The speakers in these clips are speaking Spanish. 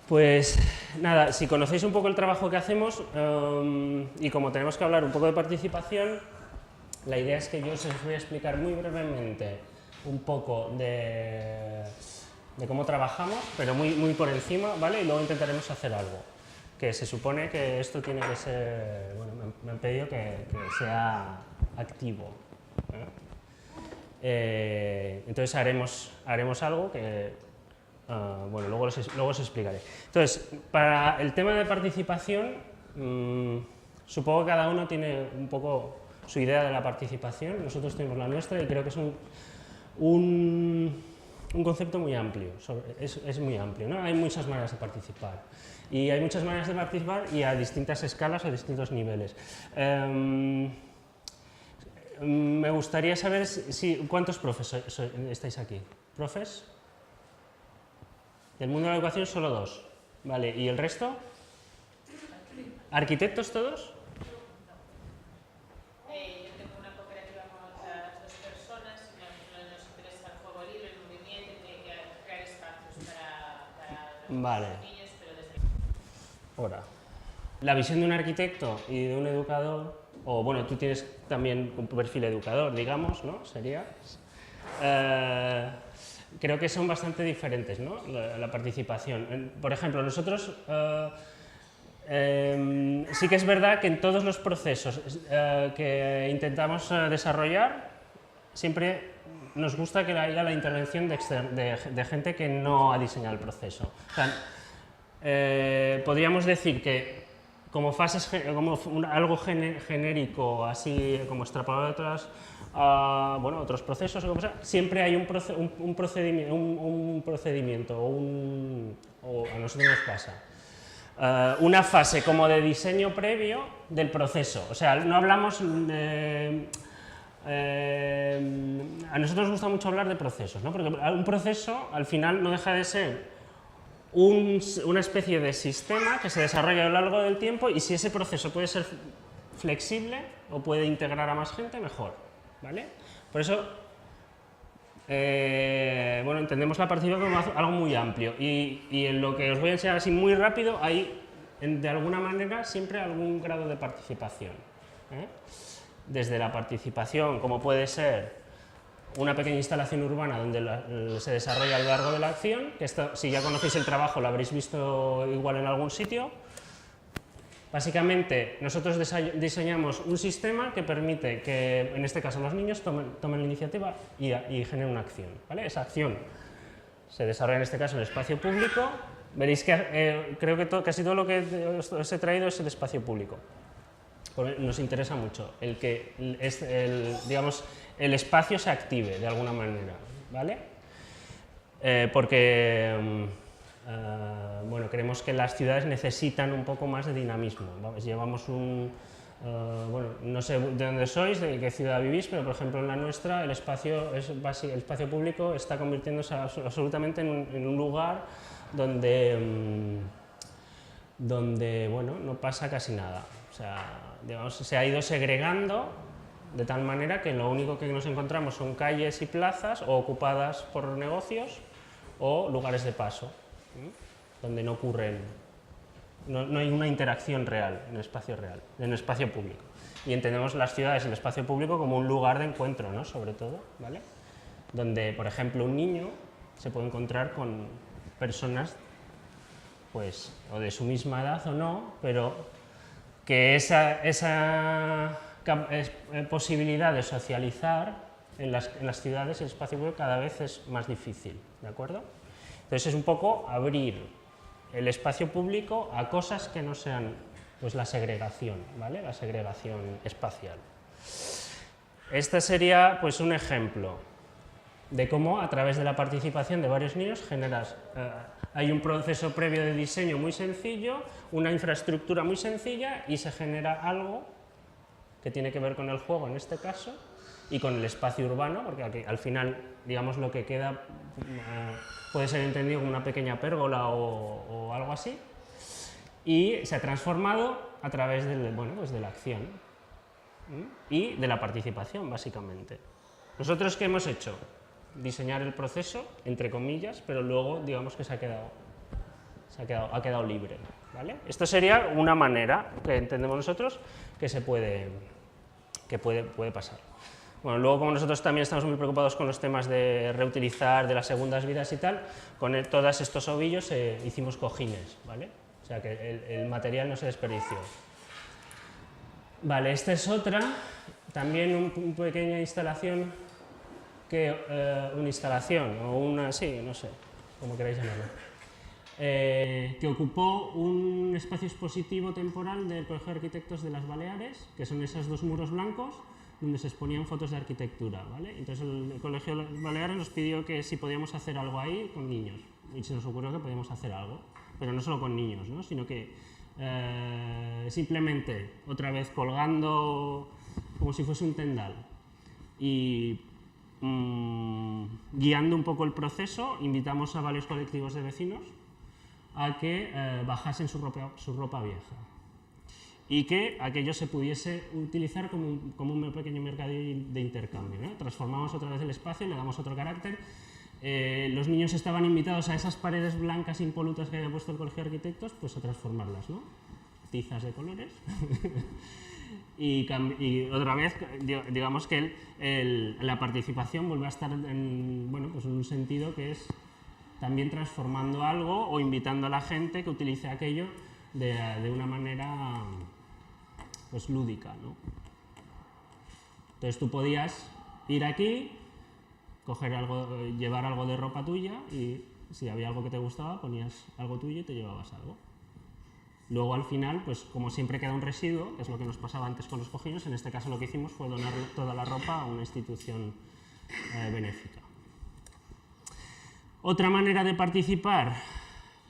Pues nada, si conocéis un poco el trabajo que hacemos y como tenemos que hablar un poco de participación, la idea es que yo os voy a explicar muy brevemente un poco de cómo trabajamos, pero muy por encima, ¿vale? Y luego intentaremos hacer algo, que se supone que esto tiene que ser, bueno, me han pedido que sea activo, entonces haremos algo que, bueno, luego os explicaré. Entonces, para el tema de participación, supongo que cada uno tiene un poco su idea de la participación, nosotros tenemos la nuestra y creo que es un concepto muy amplio, es muy amplio, ¿no? Hay muchas maneras de participar y hay muchas maneras de participar y a distintas escalas o a distintos niveles. Me gustaría saber cuántos profes estáis aquí. ¿Profes? Del mundo de la educación solo 2. Vale, ¿y el resto? ¿Arquitectos todos? Yo tengo una cooperativa con otras 2 personas y nos interesa el juego libre, el movimiento, y crear espacios para los niños, pero desde... Ahora, la visión de un arquitecto y de un educador, o bueno, tú tienes también un perfil educador, digamos, ¿no? Sería... creo que son bastante diferentes, ¿no? La participación. Por ejemplo, nosotros sí que es verdad que en todos los procesos que intentamos desarrollar siempre nos gusta que haya la intervención de gente que no ha diseñado el proceso. O sea, podríamos decir que como fases, como algo genérico, así como extrapolado de otros procesos, siempre hay un procedimiento, o a nosotros nos pasa, una fase como de diseño previo del proceso. O sea, no hablamos de... a nosotros nos gusta mucho hablar de procesos, ¿no? Porque un proceso al final no deja de ser una especie de sistema que se desarrolla a lo largo del tiempo y si ese proceso puede ser flexible o puede integrar a más gente, mejor, ¿vale? Por eso, bueno, entendemos la participación como algo muy amplio y en lo que os voy a enseñar así muy rápido hay, de alguna manera, siempre algún grado de participación, desde la participación, como puede ser una pequeña instalación urbana donde se desarrolla a lo largo de la acción, que esto, si ya conocéis el trabajo, lo habréis visto igual en algún sitio. Básicamente, nosotros diseñamos un sistema que permite que, en este caso, los niños tomen la iniciativa y generen una acción, ¿vale? Esa acción se desarrolla, en este caso, en el espacio público. Veréis que creo que casi todo lo que os he traído es el espacio público. Nos interesa mucho el que digamos, el espacio se active de alguna manera, ¿vale? Porque bueno, creemos que las ciudades necesitan un poco más de dinamismo. Llevamos bueno, no sé de dónde sois, de qué ciudad vivís, pero por ejemplo en la nuestra el espacio público está convirtiéndose absolutamente en un lugar donde bueno, no pasa casi nada. O sea, digamos, se ha ido segregando de tal manera que lo único que nos encontramos son calles y plazas o ocupadas por negocios o lugares de paso, donde no ocurren, no hay una interacción real en el espacio real, en el espacio público. Y entendemos las ciudades y el espacio público como un lugar de encuentro, ¿no? Sobre todo, ¿vale? Donde, por ejemplo, un niño se puede encontrar con personas, pues, o de su misma edad o no, pero que esa posibilidad de socializar en las ciudades y el espacio público cada vez es más difícil, ¿de acuerdo? Entonces es un poco abrir el espacio público a cosas que no sean, pues, la segregación, ¿vale? La segregación espacial. Este sería, pues, un ejemplo de cómo a través de la participación de varios niños hay un proceso previo de diseño muy sencillo, una infraestructura muy sencilla y se genera algo que tiene que ver con el juego en este caso y con el espacio urbano, porque aquí, al final, digamos, lo que queda puede ser entendido como una pequeña pérgola o algo así, y se ha transformado a través bueno, pues de la acción y de la participación, básicamente. ¿Nosotros qué hemos hecho? Diseñar el proceso, entre comillas, pero luego digamos que se ha quedado ha quedado libre, ¿vale? Esto sería una manera que entendemos nosotros que puede pasar. Bueno, luego como nosotros también estamos muy preocupados con los temas de reutilizar, de las segundas vidas y tal, con todos estos ovillos hicimos cojines, ¿vale? O sea que el material no se desperdició. Vale, esta es otra, también una pequeña instalación, una instalación, o una, sí, no sé, como queráis llamarlo, que ocupó un espacio expositivo temporal del Colegio de Arquitectos de las Baleares, que son esos dos muros blancos, donde se exponían fotos de arquitectura, ¿vale? Entonces el Colegio de las Baleares nos pidió que si podíamos hacer algo ahí con niños, y se nos ocurrió que podíamos hacer algo, pero no solo con niños, ¿no? Sino que simplemente, otra vez, colgando como si fuese un tendal y guiando un poco el proceso, invitamos a varios colectivos de vecinos a que bajasen su ropa vieja y que aquello se pudiese utilizar como un pequeño mercado de intercambio, ¿no? Transformamos otra vez el espacio, le damos otro carácter. Los niños estaban invitados a esas paredes blancas impolutas que había puesto el Colegio de Arquitectos, pues a transformarlas, ¿no? Tizas de colores. y otra vez, digamos que la participación vuelve a estar en un sentido que es también transformando algo o invitando a la gente que utilice aquello de una manera pues lúdica, ¿no? Entonces tú podías ir aquí, llevar algo de ropa tuya y si había algo que te gustaba ponías algo tuyo y te llevabas algo. Luego al final, pues como siempre queda un residuo, que es lo que nos pasaba antes con los cojines, en este caso lo que hicimos fue donar toda la ropa a una institución benéfica. Otra manera de participar,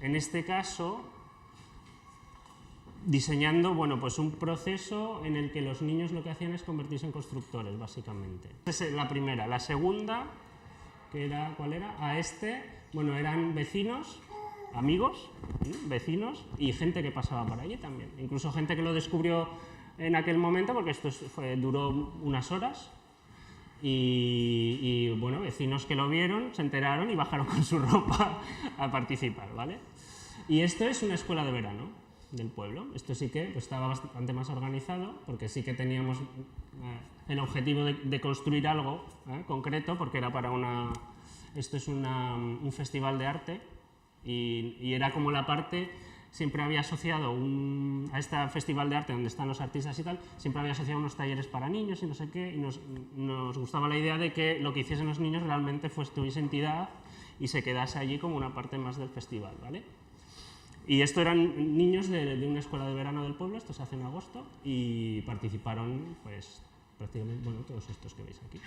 en este caso, diseñando pues un proceso en el que los niños lo que hacían es convertirse en constructores, básicamente. Esa es la primera. La segunda, ¿cuál era? Eran vecinos, amigos, vecinos y gente que pasaba por allí también. Incluso gente que lo descubrió en aquel momento, porque esto duró unas horas. Y vecinos que lo vieron, se enteraron y bajaron con su ropa a participar, ¿vale? Y esto es una escuela de verano del pueblo. Esto sí que estaba bastante más organizado, porque sí que teníamos el objetivo de construir algo concreto, porque era para esto es un festival de arte y era como la parte, siempre había asociado a este festival de arte donde están los artistas y tal, siempre había asociado unos talleres para niños y no sé qué, y nos gustaba la idea de que lo que hiciesen los niños realmente tuviese entidad y se quedase allí como una parte más del festival, ¿vale? Y esto eran niños de una escuela de verano del pueblo, esto se hace en agosto, y participaron pues prácticamente, todos estos que veis aquí.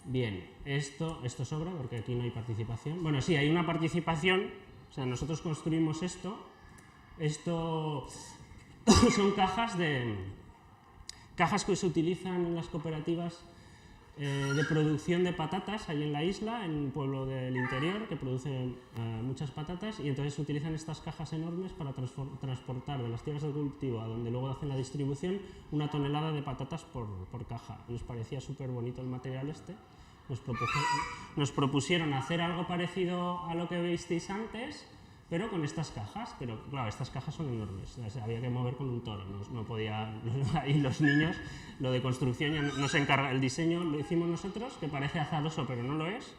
Bien, esto sobra porque aquí no hay participación. Bueno, sí, hay una participación, o sea, nosotros construimos esto son cajas que se utilizan en las cooperativas de producción de patatas ahí en la isla, en un pueblo del interior que produce muchas patatas, y entonces se utilizan estas cajas enormes para transportar de las tierras de cultivo a donde luego hacen la distribución 1 tonelada de patatas por caja. Nos parecía súper bonito el material este. Nos propusieron hacer algo parecido a lo que visteis antes, pero con estas cajas, pero claro, estas cajas son enormes, o sea, había que mover con un toro, no podía, ahí los niños, lo de construcción ya no se encarga, el diseño lo hicimos nosotros, que parece azaroso, pero no lo es,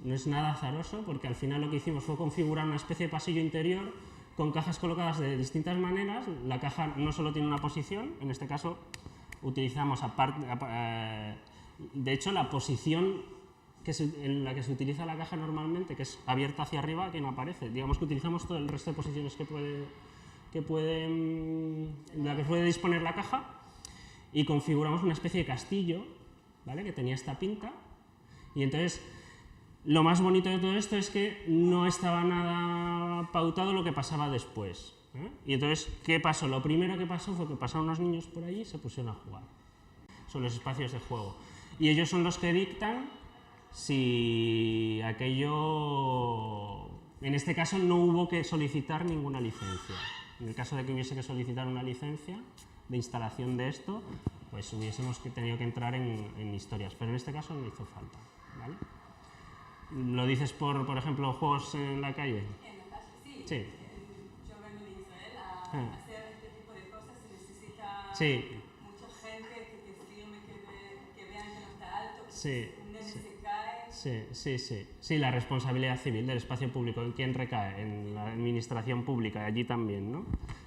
no es nada azaroso, porque al final lo que hicimos fue configurar una especie de pasillo interior con cajas colocadas de distintas maneras. La caja no solo tiene una posición, en este caso utilizamos de hecho la posición en la que se utiliza la caja normalmente, que es abierta hacia arriba, aquí no aparece. Digamos que utilizamos todo el resto de posiciones en la que puede disponer la caja, y configuramos una especie de castillo, ¿vale?, que tenía esta pinta. Y entonces lo más bonito de todo esto es que no estaba nada pautado lo que pasaba después, Y entonces, ¿qué pasó? Lo primero que pasó fue que pasaron unos niños por allí y se pusieron a jugar. Son los espacios de juego. Y ellos son los que dictan si aquello... En este caso no hubo que solicitar ninguna licencia. En el caso de que hubiese que solicitar una licencia de instalación de esto, pues hubiésemos tenido que entrar en historias, pero en este caso no hizo falta, ¿vale? ¿Lo dices por ejemplo, juegos en la calle? En la calle, sí. Sí. Yo vengo de Israel a hacer este tipo de cosas. Se necesita Sí. mucha gente que te firme, que vean que no está alto, que Sí. un nene se cae. Sí, la responsabilidad civil del espacio público, ¿en quién recae? En la administración pública, allí también, ¿no?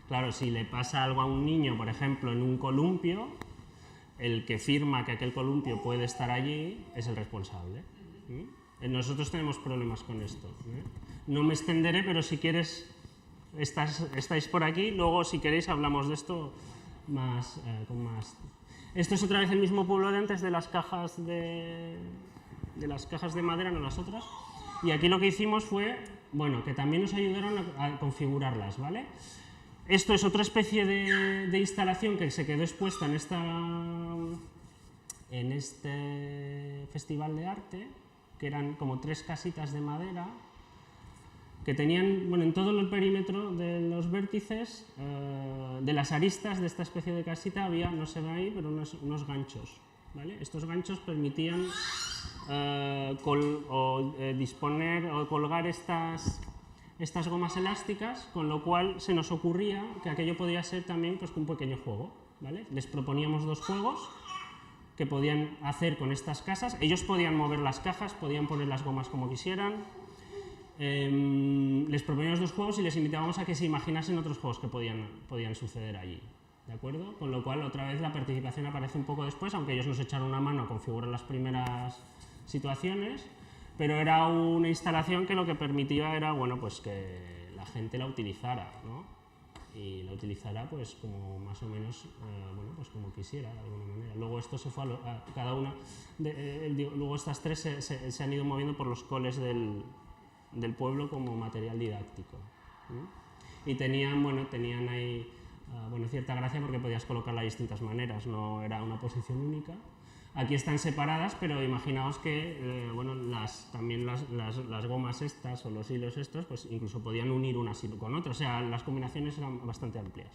Claro, si le pasa algo a un niño, por ejemplo, en un columpio, el que firma que aquel columpio puede estar allí es el responsable. Nosotros tenemos problemas con esto. No me extenderé, pero si quieres, estáis por aquí, luego si queréis hablamos de esto con más. Esto es otra vez el mismo pueblo de antes de las cajas de las cajas de madera, no las otras. Y aquí lo que hicimos fue, bueno, que también nos ayudaron a configurarlas, ¿vale? Esto es otra especie de instalación que se quedó expuesta en este festival de arte, que eran como 3 casitas de madera que tenían, bueno, en todo el perímetro de los vértices, de las aristas de esta especie de casita había, no se ve ahí, pero unos ganchos, ¿vale? Estos ganchos permitían disponer o colgar estas gomas elásticas, con lo cual se nos ocurría que aquello podía ser también pues, un pequeño juego, ¿vale? Les proponíamos 2 juegos que podían hacer con estas casas. Ellos podían mover las cajas, podían poner las gomas como quisieran. Les proponíamos 2 juegos y les invitábamos a que se imaginasen otros juegos que podían suceder allí, ¿de acuerdo? Con lo cual, otra vez, la participación aparece un poco después, aunque ellos nos echaron una mano a configurar las primeras situaciones, pero era una instalación que lo que permitía era, bueno, pues que la gente la utilizara, ¿no? Y la utilizara pues como más o menos, bueno, pues como quisiera, de alguna manera. Luego esto se fue a cada una, luego estas 3 se han ido moviendo por los coles del pueblo como material didáctico, ¿no? Y tenían ahí cierta gracia porque podías colocarla de distintas maneras, no era una posición única. Aquí están separadas, pero imaginaos que también las gomas estas o los hilos estos, pues incluso podían unir unas con otras, o sea, las combinaciones eran bastante amplias.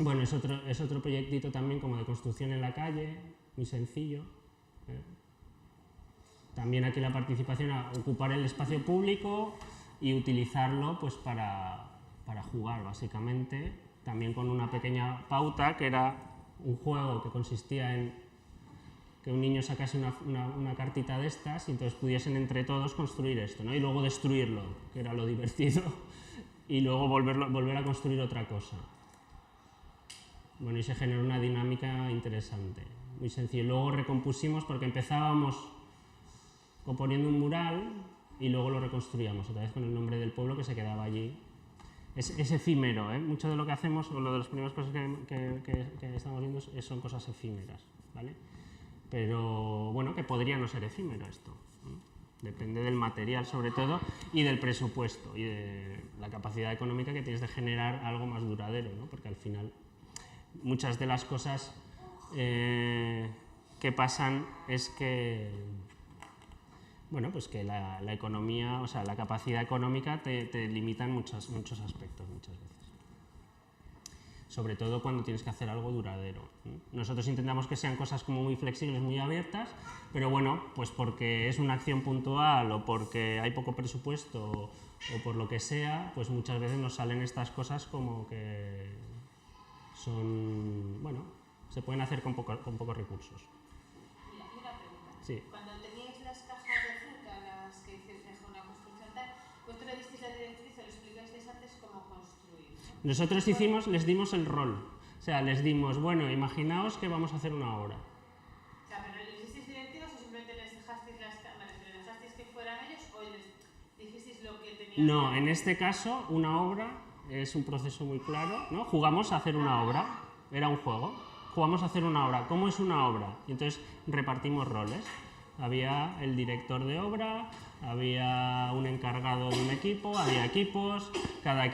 Bueno, es otro proyectito también como de construcción en la calle, muy sencillo. También aquí la participación a ocupar el espacio público y utilizarlo pues para jugar, básicamente, también con una pequeña pauta que era un juego que consistía en que un niño sacase una cartita de estas y entonces pudiesen entre todos construir esto, ¿no? Y luego destruirlo, que era lo divertido, y luego volver a construir otra cosa. Bueno, y se generó una dinámica interesante, muy sencillo. Luego recompusimos porque empezábamos componiendo un mural y luego lo reconstruíamos, otra vez con el nombre del pueblo que se quedaba allí. Es efímero, ¿eh? Mucho de lo que hacemos, o lo de las primeras cosas que estamos viendo son cosas efímeras, ¿vale? Pero bueno, que podría no ser efímero esto, ¿no? Depende del material sobre todo y del presupuesto y de la capacidad económica que tienes de generar algo más duradero, ¿no? Porque al final muchas de las cosas que pasan es que bueno, pues que la economía, o sea, la capacidad económica te limita en muchos aspectos muchas veces. Sobre todo cuando tienes que hacer algo duradero, ¿no? Nosotros intentamos que sean cosas como muy flexibles, muy abiertas, pero bueno, pues porque es una acción puntual o porque hay poco presupuesto o por lo que sea, pues muchas veces nos salen estas cosas como que son, bueno, se pueden hacer con pocos recursos. Una pregunta. Sí. Cuando teníais las cajas de fruta, las que hicieron una construcción tal, vosotros le disteis la directriz, o lo explicasteis antes cómo construir, ¿no? Nosotros les dimos el rol, o sea, les dimos, bueno, imaginaos que vamos a hacer una obra. O sea, pero ¿les disteis directivas o simplemente les dejasteis las cámaras, les dejasteis que fueran ellos o les dijisteis lo que tenían? No, en este caso, una obra es un proceso muy claro, ¿no? Jugamos a hacer una obra, era un juego, jugamos a hacer una obra. ¿Cómo es una obra? Y entonces repartimos roles. Había el director de obra, había un encargado de un equipo, había equipos, cada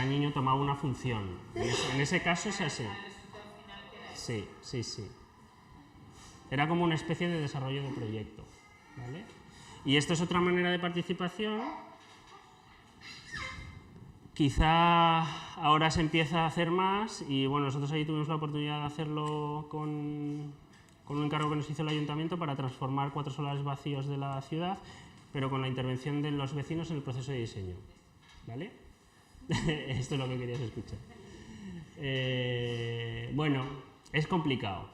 niño tomaba una función. En ese caso es así. Sí. Era como una especie de desarrollo de proyecto, ¿vale? Y esto es otra manera de participación. Quizá ahora se empieza a hacer más y bueno, nosotros ahí tuvimos la oportunidad de hacerlo con con un encargo que nos hizo el ayuntamiento para transformar 4 solares vacíos de la ciudad, pero con la intervención de los vecinos en el proceso de diseño. ¿Vale? Esto es lo que querías escuchar. Bueno, es complicado,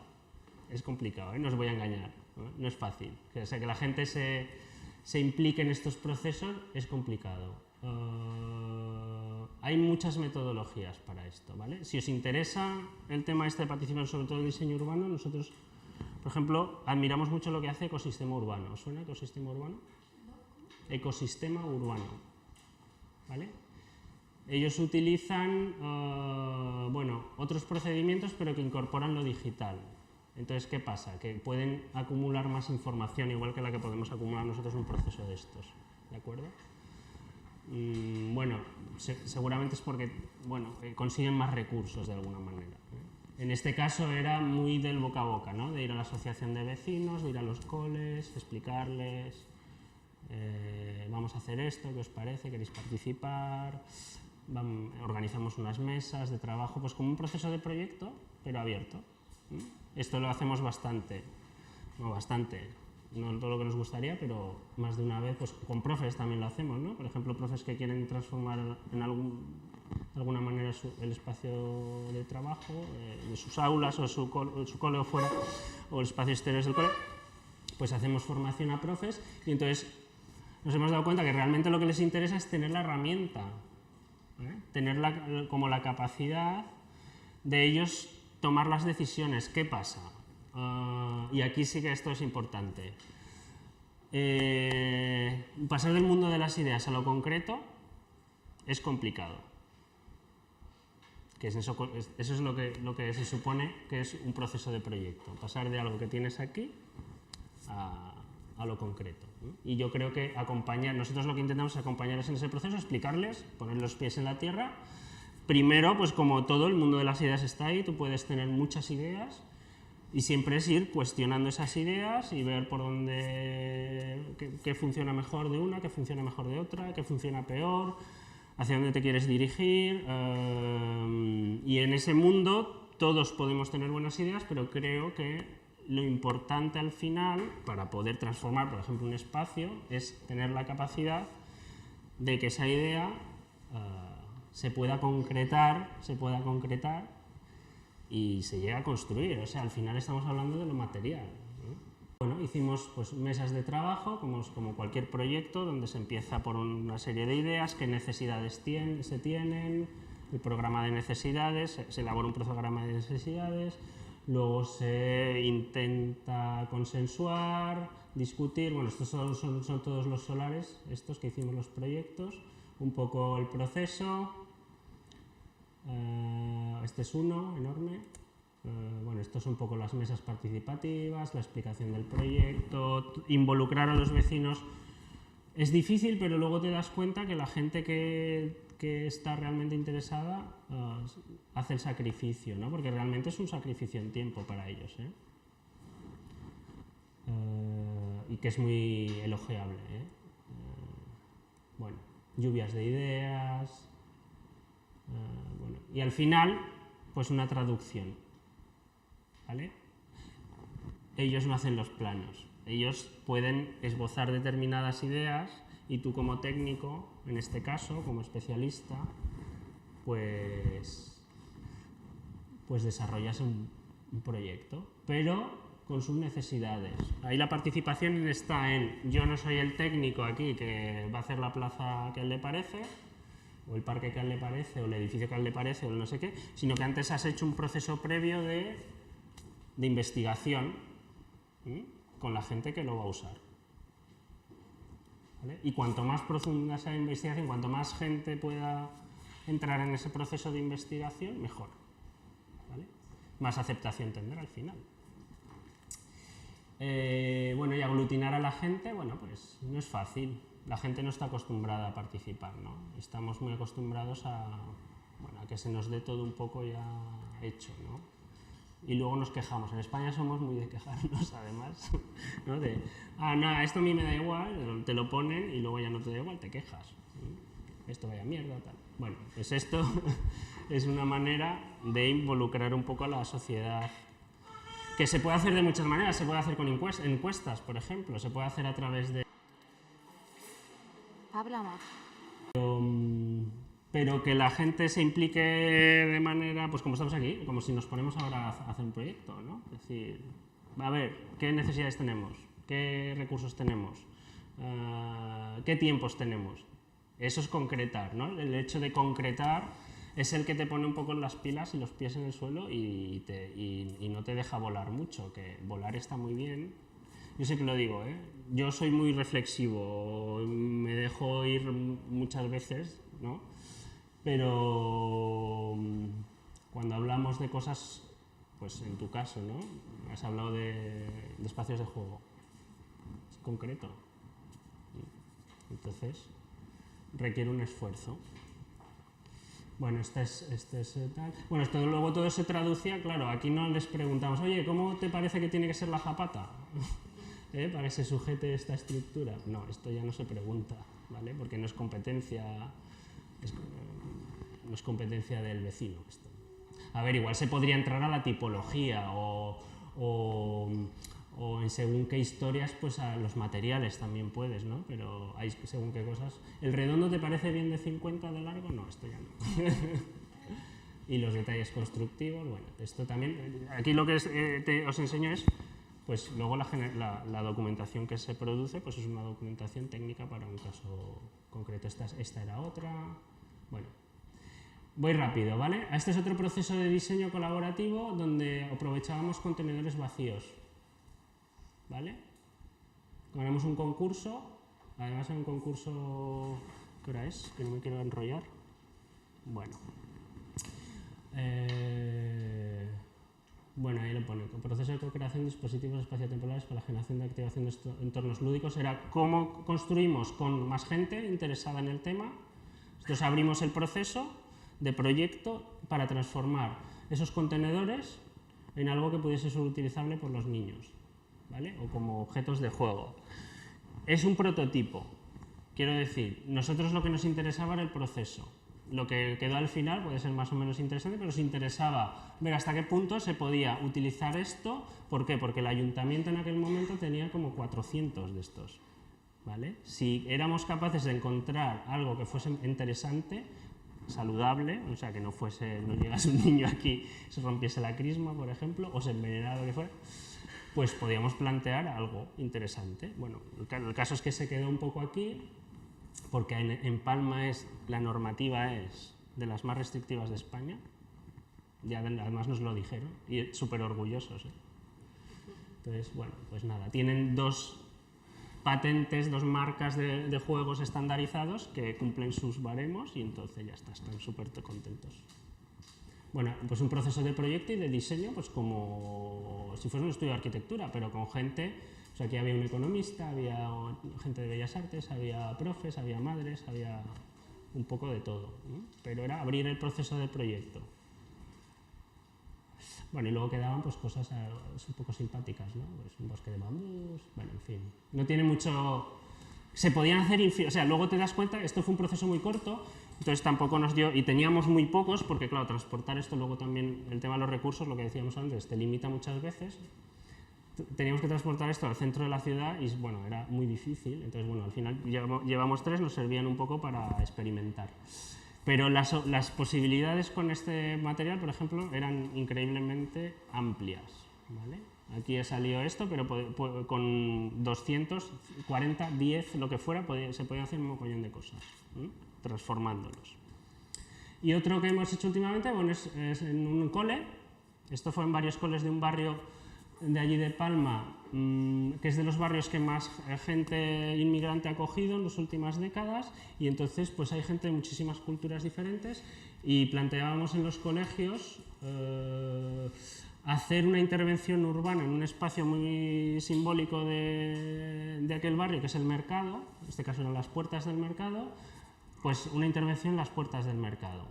no os voy a engañar, no es fácil. O sea, que la gente se implique en estos procesos es complicado. Hay muchas metodologías para esto, ¿vale? Si os interesa el tema este de participar sobre todo en diseño urbano, nosotros, por ejemplo, admiramos mucho lo que hace Ecosistema Urbano. ¿Os suena Ecosistema Urbano? Ecosistema Urbano, ¿vale? Ellos utilizan bueno, otros procedimientos, pero que incorporan lo digital. Entonces, ¿qué pasa? Que pueden acumular más información, igual que la que podemos acumular nosotros en un proceso de estos. ¿De acuerdo? Bueno, seguramente es porque bueno, consiguen más recursos de alguna manera. En este caso era muy del boca a boca, ¿no? De ir a la asociación de vecinos, de ir a los coles, explicarles, vamos a hacer esto, ¿qué os parece? ¿Queréis participar? Organizamos unas mesas de trabajo, pues como un proceso de proyecto, pero abierto. Esto lo hacemos bastante, no todo lo que nos gustaría, pero más de una vez, pues con profes también lo hacemos, ¿no? Por ejemplo, profes que quieren transformar en de alguna manera el espacio de trabajo, de sus aulas o su cole o fuera, o el espacio exterior del cole, pues hacemos formación a profes y entonces nos hemos dado cuenta que realmente lo que les interesa es tener la herramienta, tener como la capacidad de ellos tomar las decisiones. ¿Qué pasa? Y aquí sí que esto es importante. Pasar del mundo de las ideas a lo concreto es complicado. Que eso es lo que se supone que es un proceso de proyecto. Pasar de algo que tienes aquí a lo concreto, ¿no? Y yo creo que nosotros lo que intentamos es acompañarles en ese proceso, explicarles, poner los pies en la tierra. Primero, pues como todo, el mundo de las ideas está ahí, tú puedes tener muchas ideas y siempre es ir cuestionando esas ideas y ver por dónde, qué funciona mejor de una, qué funciona mejor de otra, qué funciona peor, hacia dónde te quieres dirigir. Y en ese mundo todos podemos tener buenas ideas, pero creo que lo importante al final, para poder transformar, por ejemplo, un espacio, es tener la capacidad de que esa idea se pueda concretar y se llegue a construir. O sea, al final estamos hablando de lo material, ¿no? Bueno, hicimos pues, mesas de trabajo, como cualquier proyecto, donde se empieza por una serie de ideas, qué necesidades se tienen, el programa de necesidades, se elabora un programa de necesidades, luego se intenta consensuar, discutir. Bueno, estos son todos los solares, estos que hicimos los proyectos, un poco el proceso. Este es uno enorme. Bueno, estos son un poco las mesas participativas, la explicación del proyecto, involucrar a los vecinos. Es difícil, pero luego te das cuenta que la gente que está realmente interesada hace el sacrificio, ¿no? Porque realmente es un sacrificio en tiempo para ellos, y que es muy elogiable, bueno, lluvias de ideas, bueno, y al final, pues una traducción, ¿vale? Ellos no hacen los planos, ellos pueden esbozar determinadas ideas y tú como técnico, en este caso, como especialista, pues desarrollas un proyecto, pero con sus necesidades. Ahí la participación está en, yo no soy el técnico aquí que va a hacer la plaza que a él le parece, o el parque que a él le parece, o el edificio que a él le parece, o el no sé qué, sino que antes has hecho un proceso previo de investigación, con la gente que lo va a usar. ¿Vale? Y cuanto más profunda sea la investigación, cuanto más gente pueda entrar en ese proceso de investigación, mejor. ¿Vale? Más aceptación tendrá al final. Bueno, y aglutinar a la gente, bueno, pues no es fácil. La gente no está acostumbrada a participar, ¿no? Estamos muy acostumbrados a que se nos dé todo un poco ya hecho, ¿no? Y luego nos quejamos. En España somos muy de quejarnos, además, ¿no? No, esto a mí me da igual, te lo ponen y luego ya no te da igual, te quejas. Esto vaya mierda, tal. Bueno, pues esto es una manera de involucrar un poco a la sociedad Que se puede hacer de muchas maneras, se puede hacer con encuestas, por ejemplo, se puede hacer a través de... Habla más. Pero que la gente se implique de manera, pues como estamos aquí, como si nos ponemos ahora a hacer un proyecto, ¿no? Es decir, a ver, ¿qué necesidades tenemos? ¿Qué recursos tenemos? ¿Qué tiempos tenemos? Eso es concretar, ¿no? El hecho de concretar es el que te pone un poco las pilas y los pies en el suelo y no te deja volar mucho, que volar está muy bien. Yo siempre lo digo, ¿eh? Yo soy muy reflexivo, me dejo ir muchas veces, ¿no? Pero cuando hablamos de cosas, pues en tu caso, ¿no? Has hablado de espacios de juego, es concreto. Entonces, requiere un esfuerzo. Bueno, este es tal. Bueno, luego todo se traducía, claro, aquí no les preguntamos, oye, ¿cómo te parece que tiene que ser la zapata? Para que se sujete esta estructura. No, esto ya no se pregunta, ¿vale? Porque no es competencia, no es competencia del vecino. Esto. A ver, igual se podría entrar a la tipología o en según qué historias, pues a los materiales también puedes, ¿no? Pero hay según qué cosas. ¿El redondo te parece bien de 50 de largo? No, esto ya no. Y los detalles constructivos, bueno, esto también. Aquí lo que os enseño es, pues luego la documentación que se produce, pues es una documentación técnica para un caso concreto. Esta era otra. Bueno, voy rápido, ¿vale? Este es otro proceso de diseño colaborativo donde aprovechábamos contenedores vacíos. ¿Vale? Ganamos un concurso, además es un concurso, ¿qué hora es? Que no me quiero enrollar. Bueno. Bueno, ahí lo pone. Con proceso de co-creación de dispositivos espaciotemporales para la generación de activación de entornos lúdicos. Era cómo construimos con más gente interesada en el tema. Entonces abrimos el proceso de proyecto para transformar esos contenedores en algo que pudiese ser utilizable por los niños. ¿Vale? O como objetos de juego. Es un prototipo, quiero decir, nosotros lo que nos interesaba era el proceso. Lo que quedó al final puede ser más o menos interesante, pero nos interesaba ver hasta qué punto se podía utilizar esto. ¿Por qué? Porque el ayuntamiento en aquel momento tenía como 400 de estos. ¿Vale? Si éramos capaces de encontrar algo que fuese interesante, saludable, o sea, que no llegase un niño aquí, se rompiese la crisma, por ejemplo, o se envenenara, lo que fuera, pues podíamos plantear algo interesante. Bueno, el caso es que se quedó un poco aquí, porque en Palma la normativa es de las más restrictivas de España, ya además nos lo dijeron, y súper orgullosos. Entonces, bueno, pues nada, tienen 2 patentes, 2 marcas de juegos estandarizados que cumplen sus baremos y entonces ya está, están súper contentos. Bueno, pues un proceso de proyecto y de diseño, pues como si fuese un estudio de arquitectura, pero con gente, o sea, aquí había un economista, había gente de Bellas Artes, había profes, había madres, había un poco de todo, ¿no? Pero era abrir el proceso de proyecto. Bueno, y luego quedaban pues cosas un poco simpáticas, ¿no? Pues un bosque de bambús, bueno, en fin. No tiene mucho... Se podían hacer... O sea, luego te das cuenta, esto fue un proceso muy corto, entonces tampoco nos dio... Y teníamos muy pocos, porque claro, transportar esto luego también, el tema de los recursos, lo que decíamos antes, te limita muchas veces. Teníamos que transportar esto al centro de la ciudad y, bueno, era muy difícil. Entonces, bueno, al final llevamos 3, nos servían un poco para experimentar. Pero las posibilidades con este material, por ejemplo, eran increíblemente amplias, ¿vale? Aquí ha salido esto, pero con 240, 10, lo que fuera, se podían hacer un mogollón de cosas, ¿eh? Transformándolos. Y otro que hemos hecho últimamente, bueno, es en un cole. Esto fue en varios coles de un barrio de allí de Palma, que es de los barrios que más gente inmigrante ha acogido en las últimas décadas, y entonces pues hay gente de muchísimas culturas diferentes y planteábamos en los colegios hacer una intervención urbana en un espacio muy simbólico de aquel barrio, que es el mercado, en este caso eran las puertas del mercado, pues una intervención en las puertas del mercado,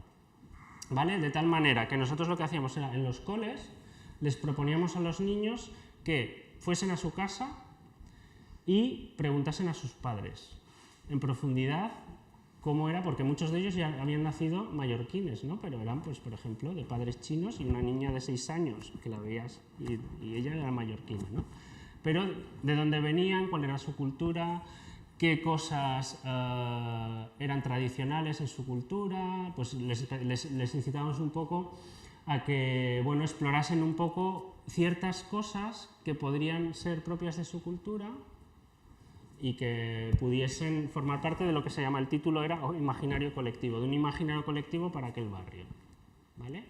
¿vale? De tal manera que nosotros lo que hacíamos era en los coles les proponíamos a los niños que fuesen a su casa y preguntasen a sus padres en profundidad cómo era, porque muchos de ellos ya habían nacido mallorquines, ¿no? Pero eran, pues, por ejemplo, de padres chinos y una niña de 6 años, que la veías, y ella era mallorquina, ¿no? Pero de dónde venían, cuál era su cultura, qué cosas eran tradicionales en su cultura, pues les incitamos un poco a que, bueno, explorasen un poco ciertas cosas que podrían ser propias de su cultura y que pudiesen formar parte de lo que se llama, el título era imaginario colectivo, de un imaginario colectivo para aquel barrio, ¿vale?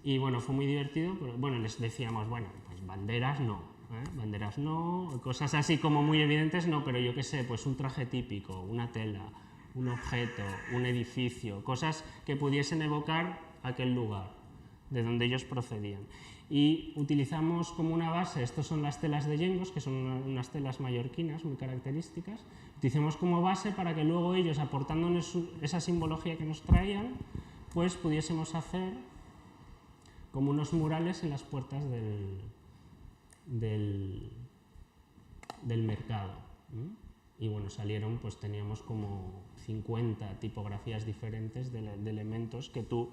Y bueno, fue muy divertido, pero, bueno, les decíamos, bueno, pues banderas no, banderas no, cosas así como muy evidentes no, pero yo qué sé, pues un traje típico, una tela, un objeto, un edificio, cosas que pudiesen evocar aquel lugar de donde ellos procedían. Y utilizamos como una base, estos son las telas de yengos, que son unas telas mallorquinas muy características, utilizamos como base para que luego ellos, aportándonos esa simbología que nos traían, pues pudiésemos hacer como unos murales en las puertas del mercado. Y bueno, salieron, pues teníamos como 50 tipografías diferentes de elementos que tú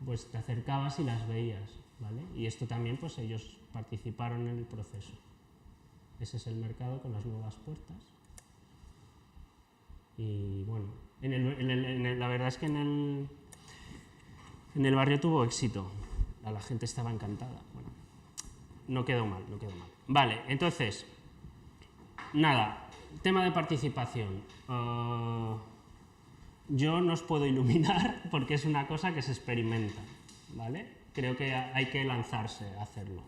pues te acercabas y las veías, ¿vale? Y esto también, pues ellos participaron en el proceso. Ese es el mercado con las nuevas puertas. Y bueno, la verdad es que en el barrio tuvo éxito. La gente estaba encantada. Bueno, no quedó mal, no quedó mal. Vale, entonces, nada, tema de participación. Yo no os puedo iluminar porque es una cosa que se experimenta, ¿vale? Creo que hay que lanzarse a hacerlo,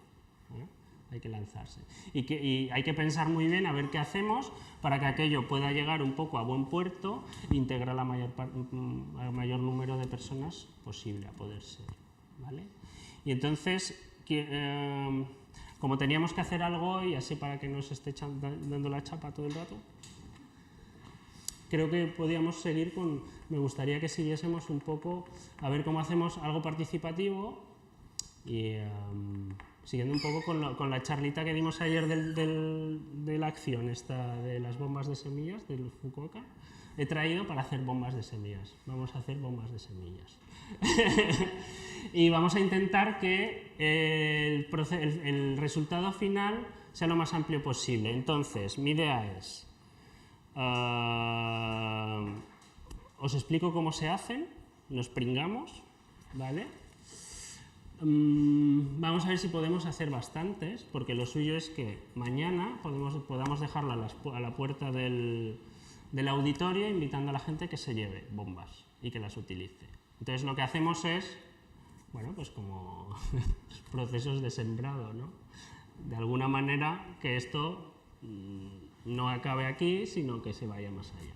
¿eh? Hay que lanzarse. Y hay que pensar muy bien a ver qué hacemos para que aquello pueda llegar un poco a buen puerto e integrar al mayor número de personas posible a poder ser, ¿vale? Y entonces, como teníamos que hacer algo hoy, así para que no se esté dando la chapa todo el rato, creo que podíamos seguir con, me gustaría que siguiésemos un poco a ver cómo hacemos algo participativo y siguiendo un poco con la charlita que dimos ayer de la acción esta de las bombas de semillas del Fukuoka, he traído para hacer bombas de semillas. Vamos a hacer bombas de semillas. Y vamos a intentar que el resultado final sea lo más amplio posible. Entonces, mi idea es... os explico cómo se hacen, nos pringamos, ¿vale? Vamos a ver si podemos hacer bastantes, porque lo suyo es que mañana podamos dejarla a la puerta del auditorio invitando a la gente que se lleve bombas y que las utilice. Entonces lo que hacemos es, bueno, pues como procesos de sembrado, ¿no? De alguna manera que esto no acabe aquí, sino que se vaya más allá.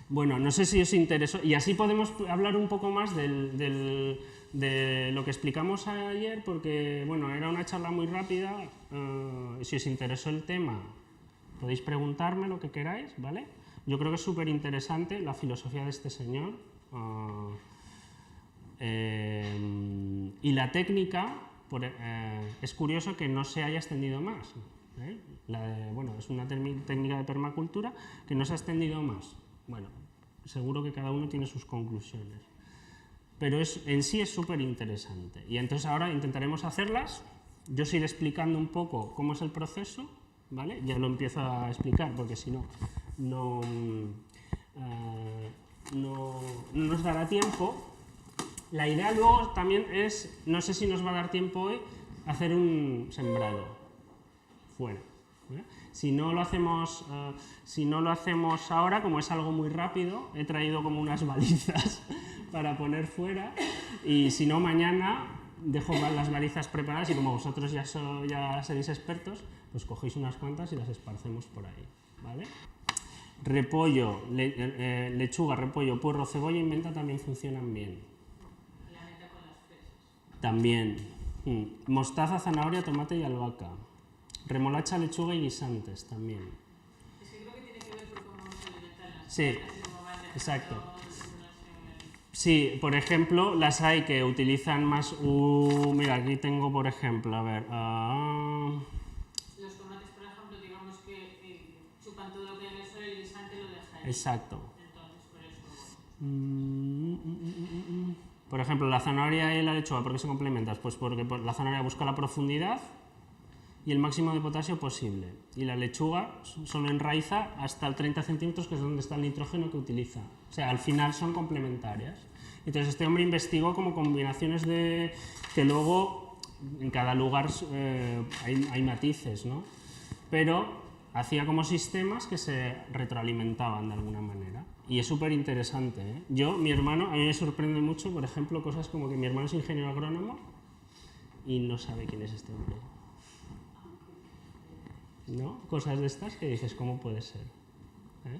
Bueno, no sé si os interesó, y así podemos hablar un poco más de lo que explicamos ayer, porque bueno, era una charla muy rápida. Si os interesó el tema, podéis preguntarme lo que queráis, ¿vale? Yo creo que es súper interesante la filosofía de este señor. Y la técnica, es curioso que no se haya extendido más. Bueno, es una técnica de permacultura que no se ha extendido más. Bueno, seguro que cada uno tiene sus conclusiones. Pero en sí es súper interesante. Y entonces ahora intentaremos hacerlas. Yo os iré explicando un poco cómo es el proceso, ¿vale? Ya lo empiezo a explicar porque si no nos dará tiempo. La idea luego también es, no sé si nos va a dar tiempo hoy, hacer un sembrado fuera. Si no lo hacemos ahora, como es algo muy rápido, he traído como unas balizas para poner fuera, y si no, mañana dejo las balizas preparadas y como vosotros ya seréis expertos, pues cogéis unas cuantas y las esparcemos por ahí, ¿vale? Repollo, lechuga, repollo, puerro, cebolla y menta también funcionan bien. La menta con las fresas. También. Mostaza, zanahoria, tomate y albahaca. Remolacha, lechuga y guisantes también. Es que creo que tiene que ver con cómo se alimentan las Sí, plantas y cómo van exacto. dejando Sí, por ejemplo, las hay que utilizan más... mira, aquí tengo, por ejemplo, a ver... Los tomates, por ejemplo, digamos que chupan todo lo que hay en el suelo y el guisante Exacto. Por ejemplo, la zanahoria y la lechuga, ¿por qué se complementan? Pues porque la zanahoria busca la profundidad y el máximo de potasio posible. Y la lechuga solo enraiza hasta el 30 centímetros, que es donde está el nitrógeno que utiliza. O sea, al final son complementarias. Entonces este hombre investigó como combinaciones de... que luego en cada lugar hay matices, ¿no? Pero hacía como sistemas que se retroalimentaban de alguna manera. Y es súper interesante, ¿eh? Mi hermano, a mí me sorprende mucho, por ejemplo, cosas como que mi hermano es ingeniero agrónomo y no sabe quién es este hombre. ¿No? Cosas de estas que dices, ¿cómo puede ser? ¿Eh?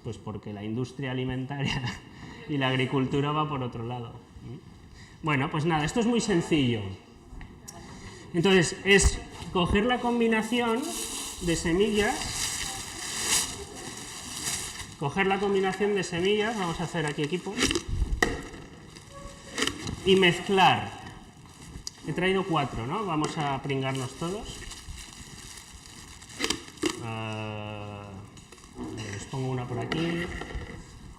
Pues porque la industria alimentaria y la agricultura va por otro lado. Bueno, pues nada, esto es muy sencillo. Entonces, es coger la combinación de semillas, vamos a hacer aquí equipo, y mezclar. He traído 4, ¿no? Vamos a pringarnos todos. Os pongo una por aquí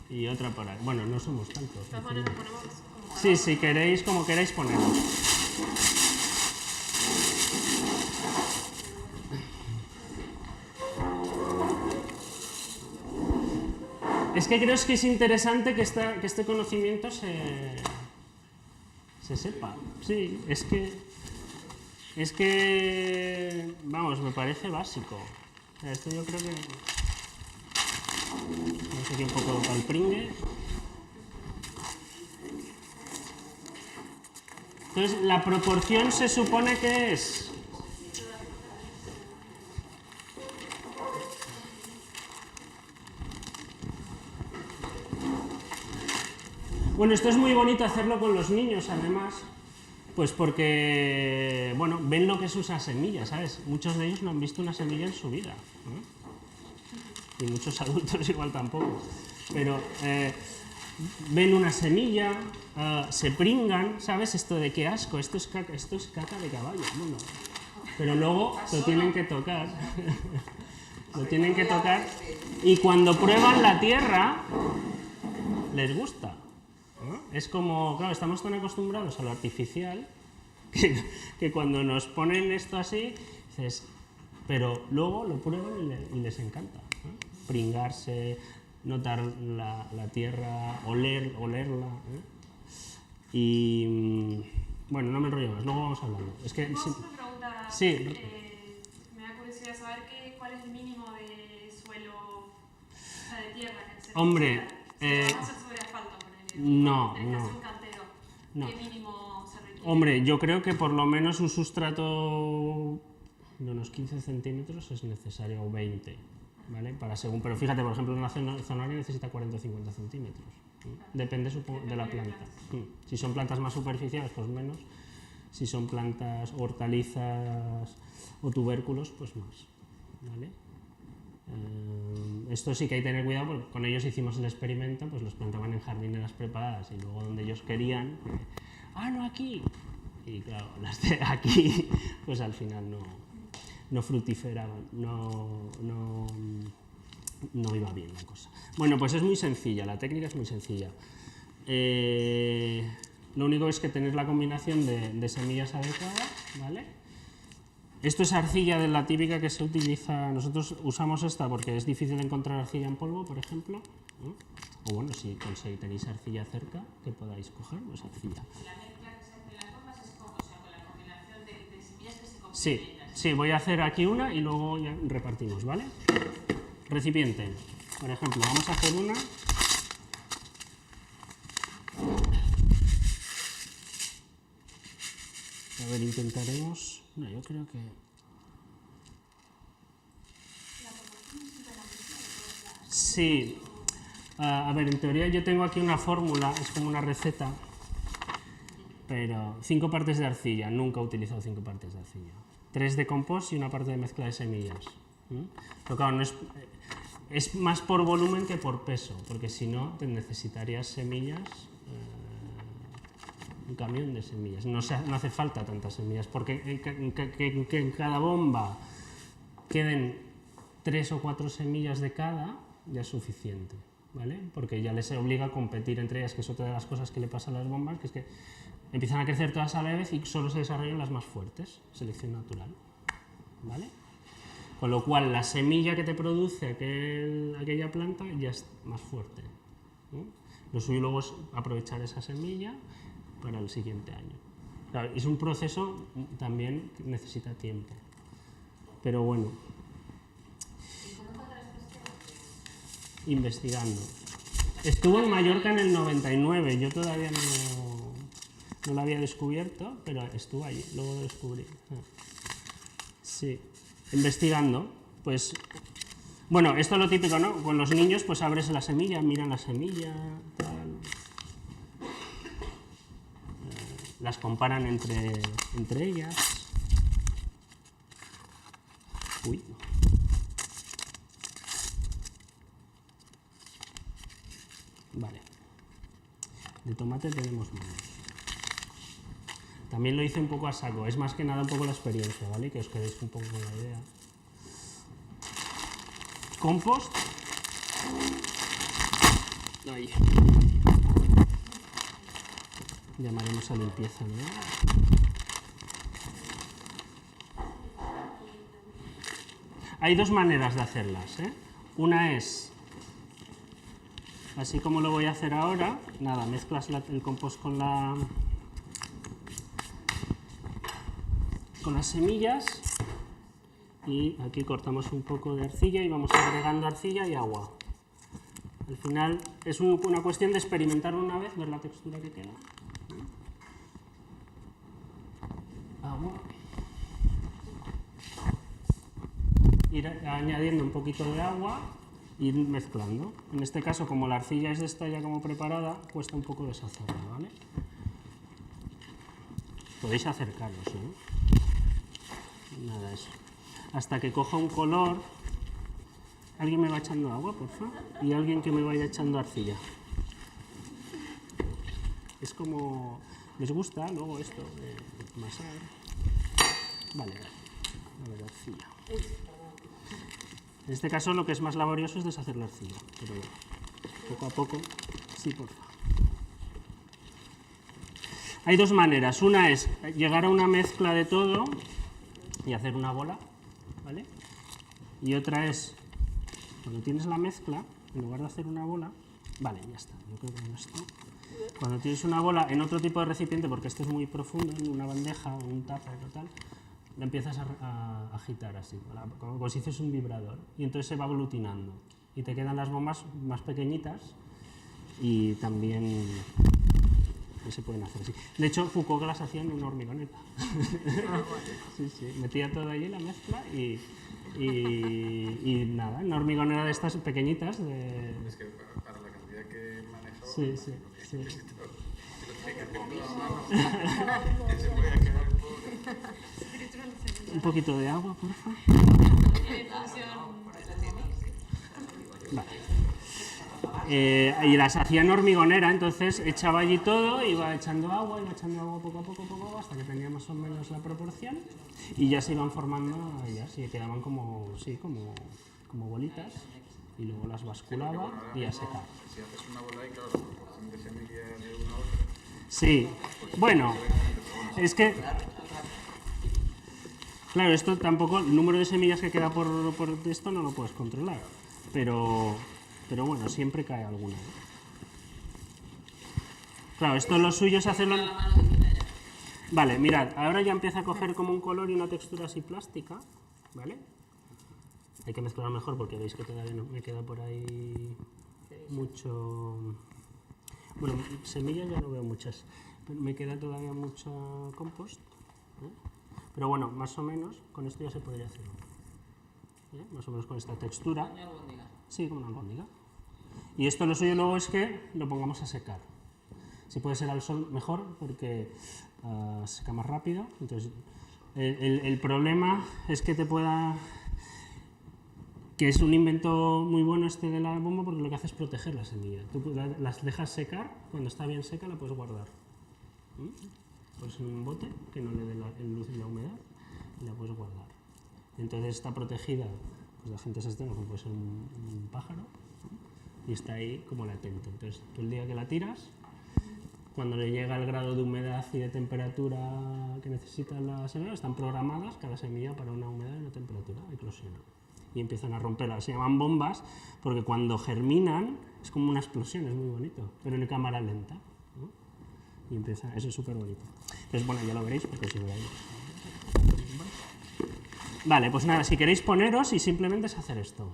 y otra por aquí. Bueno, no somos tantos. Sí, si queréis, como queráis ponerlo. Es que creo que es interesante que este conocimiento se sepa. Sí, es que, vamos, me parece básico. O sea, esto yo creo que... Vamos aquí un poco para el pringue. Entonces, la proporción se supone que es... Bueno, esto es muy bonito hacerlo con los niños, además, pues porque, bueno, ven lo que es una semilla, ¿sabes? Muchos de ellos no han visto una semilla en su vida, ¿no? Y muchos adultos igual tampoco. Pero ven una semilla, se pringan, ¿sabes? Esto de qué asco, esto es caca de caballo. Bueno, pero luego lo tienen que tocar. Lo tienen que tocar. Y cuando prueban la tierra, les gusta. ¿No? Es como, claro, estamos tan acostumbrados a lo artificial que cuando nos ponen esto así, dices, pero luego lo prueban y les encanta, ¿no? Pringarse, notar la tierra, olerla. Y bueno, no me enrollo más, luego vamos hablando. Es que, ¿Puedo hacer una pregunta? Sí. Me da curiosidad saber cuál es el mínimo de suelo, o sea, de tierra que se Hombre, necesita. Si sobre asfalto, no. un cantero, No. ¿qué mínimo se requiere? Hombre, yo creo que por lo menos un sustrato de unos 15 centímetros es necesario, o 20, ¿vale? Pero fíjate, por ejemplo, una zanahoria necesita 40 o 50 centímetros. Depende, supongo, de la planta. Si son plantas más superficiales, pues menos. Si son plantas, hortalizas o tubérculos, pues más, ¿vale? Esto sí que hay que tener cuidado porque con ellos hicimos el experimento, pues los plantaban en jardineras preparadas y luego donde ellos querían, no aquí. Y claro, las de aquí, pues al final no fructiferaban, no iba bien la cosa. Bueno, pues es muy sencilla, la técnica es muy sencilla. Lo único es que tener la combinación de semillas adecuadas, ¿vale? Esto es arcilla de la típica que se utiliza, nosotros usamos esta porque es difícil encontrar arcilla en polvo, por ejemplo, ¿no? O bueno, si tenéis arcilla cerca, que podáis coger, pues arcilla. La mezcla que se hace en las bombas es con la combinación de semillas que se complementan. Sí, voy a hacer aquí una y luego ya repartimos, ¿vale? Recipiente, por ejemplo, vamos a hacer una. A ver, intentaremos... No, yo creo que... Sí. A ver, en teoría yo tengo aquí una fórmula, es como una receta, pero 5 partes de arcilla, nunca he utilizado 5 partes de arcilla. 3 de compost y una parte de mezcla de semillas. Pero claro, no es más por volumen que por peso, porque si no te necesitarías semillas... un camión de semillas. No hace falta tantas semillas, porque que en cada bomba queden 3 o 4 semillas de cada, ya es suficiente, ¿vale? Porque ya les obliga a competir entre ellas, que es otra de las cosas que le pasa a las bombas, que es que empiezan a crecer todas a la vez y solo se desarrollan las más fuertes, selección natural, ¿vale? Con lo cual la semilla que te produce aquella planta ya es más fuerte, ¿no? Lo suyo luego es aprovechar esa semilla para el siguiente año. Claro, es un proceso también que necesita tiempo, pero bueno. Investigando. Estuvo en Mallorca en el 99, yo todavía no lo había descubierto, pero estuvo allí, luego lo descubrí. Sí, investigando, pues, bueno, esto es lo típico, ¿no? Con los niños, pues abres la semilla, miran la semilla, tal. Las comparan entre ellas. Uy. Vale. De tomate tenemos menos. También lo hice un poco a saco, es más que nada un poco la experiencia, ¿vale? Que os quedéis un poco con la idea. Compost. Ahí. Llamaremos a limpieza, ¿no? Hay dos maneras de hacerlas, ¿eh? Una es, así como lo voy a hacer ahora, nada, mezclas el compost con las semillas y aquí cortamos un poco de arcilla y vamos agregando arcilla y agua. Al final es una cuestión de experimentarlo una vez, ver la textura que queda. Agua. Ir añadiendo un poquito de agua e ir mezclando. En este caso, como la arcilla es esta ya como preparada, cuesta un poco deshacerla, ¿vale? Podéis acercaros, ¿no? Nada, eso. Hasta que coja un color. ¿Alguien me va echando agua, por favor? Y alguien que me vaya echando arcilla. Es como... ¿Les gusta luego esto de masar? Vale, a ver, arcilla. En este caso lo que es más laborioso es deshacer la arcilla, pero bueno, poco a poco, sí, por favor. Hay dos maneras, una es llegar a una mezcla de todo y hacer una bola, ¿vale? Y otra es, cuando tienes la mezcla, en lugar de hacer una bola, vale, ya está, yo creo que con esto. Cuando tienes una bola en otro tipo de recipiente, porque esto es muy profundo, en una bandeja o un tupper o tal, la empiezas a agitar así, como si hicieses un vibrador, y entonces se va aglutinando y te quedan las bombas más pequeñitas y también se pueden hacer así. De hecho, Foucault las hacía en una hormigoneta. Sí, sí, metía todo allí la mezcla y nada, en una hormigonera de estas pequeñitas. Es que para la cantidad que manejo, sí, sí, sí. Un poquito de agua, por favor. Vale. Y las hacía en hormigonera, entonces echaba allí todo, iba echando agua poco a poco, hasta que tenía más o menos la proporción y ya se iban formando ellas y quedaban como bolitas y luego las basculaba y a secar. Si haces una bola y claro, la proporción de semilla de una a otra. Sí, bueno, es que... Claro, esto tampoco, el número de semillas que queda por esto no lo puedes controlar, pero bueno, siempre cae alguna. Claro, esto lo suyo es hacerlo... Vale, mirad, ahora ya empieza a coger como un color y una textura así plástica, ¿vale? Hay que mezclar mejor porque veis que todavía no me queda por ahí mucho... Bueno, semillas ya no veo muchas, pero me queda todavía mucho compost, ¿eh? Pero bueno, más o menos con esto ya se podría hacer uno, ¿eh? Más o menos con esta textura. Sí, como una albóndiga. Y esto lo suyo luego es que lo pongamos a secar. Si puede ser al sol mejor porque seca más rápido. Entonces, el problema es que que es un invento muy bueno este de la bomba porque lo que hace es proteger la semilla. Tú las dejas secar, cuando está bien seca la puedes guardar. Pues en un bote que no le dé el luz y la humedad y la puedes guardar. Entonces está protegida pues, de agentes externos, como puede ser un pájaro, y está ahí como latente. Entonces, tú el día que la tiras, cuando le llega el grado de humedad y de temperatura que necesitan las semillas, están programadas cada semilla para una humedad y una temperatura, eclosionan. Y empiezan a romperlas. Se llaman bombas porque cuando germinan es como una explosión, es muy bonito, pero en cámara lenta, ¿no? Y empieza, eso es súper bonito. Entonces, bueno, ya lo veréis porque si veis. Vale, pues nada, si queréis poneros y simplemente es hacer esto,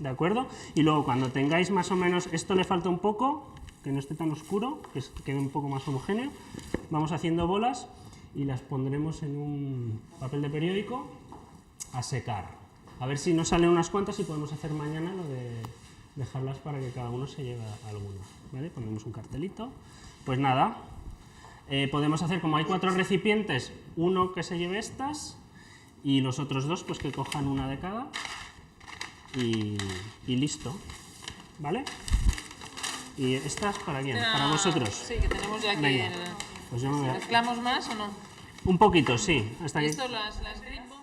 ¿de acuerdo? Y luego cuando tengáis más o menos, esto le falta un poco, que no esté tan oscuro, que quede un poco más homogéneo, vamos haciendo bolas y las pondremos en un papel de periódico a secar. A ver si nos salen unas cuantas y podemos hacer mañana lo de dejarlas para que cada uno se lleve alguna, ¿vale? Ponemos un cartelito. Pues nada, podemos hacer, como hay 4 recipientes, uno que se lleve estas y los otros 2 pues que cojan una de cada y listo, ¿vale? ¿Y estas para quién? ¿Para vosotros? Sí, que tenemos ya aquí. Venga, pues yo me voy a... ¿Mezclamos más o no? Un poquito, sí. Hasta que... Esto las green bombs.